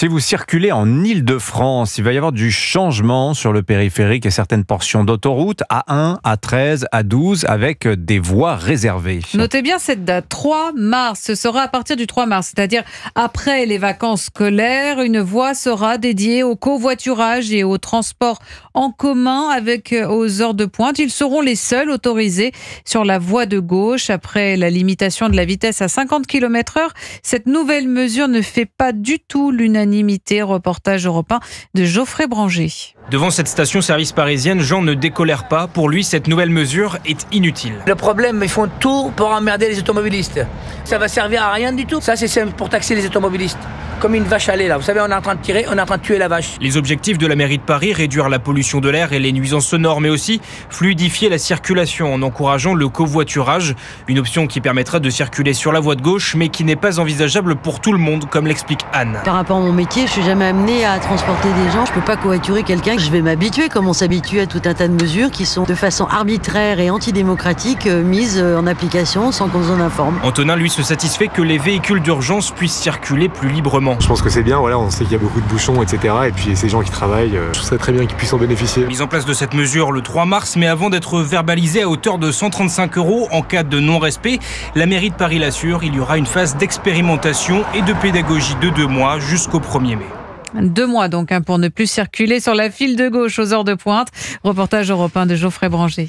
Si vous circulez en Île-de-France, il va y avoir du changement sur le périphérique et certaines portions d'autoroute A1, A13, A12 avec des voies réservées. Notez bien cette date, 3 mars. Ce sera à partir du 3 mars, c'est-à-dire après les vacances scolaires. Une voie sera dédiée au covoiturage et au transport en commun avec aux heures de pointe. Ils seront les seuls autorisés sur la voie de gauche. Après la limitation de la vitesse à 50 km/h, cette nouvelle mesure ne fait pas du tout l'unanimité. Reportage Europe 1 de Geoffrey Branger. Devant cette station-service parisienne, Jean ne décolère pas. Pour lui, cette nouvelle mesure est inutile. Le problème, ils font tout pour emmerder les automobilistes. Ça va servir à rien du tout. Ça, c'est pour taxer les automobilistes. Comme une vache à lait, là. Vous savez, on est en train de tirer, on est en train de tuer la vache. Les objectifs de la mairie de Paris, réduire la pollution de l'air et les nuisances sonores, mais aussi fluidifier la circulation en encourageant le covoiturage. Une option qui permettra de circuler sur la voie de gauche, mais qui n'est pas envisageable pour tout le monde, comme l'explique Anne. Par rapport à mon métier, je suis jamais amenée à transporter des gens. Je peux pas covoiturer quelqu'un. Je vais m'habituer, comme on s'habitue à tout un tas de mesures qui sont de façon arbitraire et antidémocratique mises en application sans qu'on nous en informe. Antonin, lui, se satisfait que les véhicules d'urgence puissent circuler plus librement. Je pense que c'est bien, voilà, on sait qu'il y a beaucoup de bouchons, etc. Et puis ces gens qui travaillent, je trouve ça très bien qu'ils puissent en bénéficier. Mise en place de cette mesure le 3 mars, mais avant d'être verbalisée à hauteur de 135 € en cas de non-respect, la mairie de Paris l'assure, il y aura une phase d'expérimentation et de pédagogie de 2 mois jusqu'au 1er mai. 2 mois donc pour ne plus circuler sur la file de gauche aux heures de pointe. Reportage Europe 1 de Geoffrey Branger.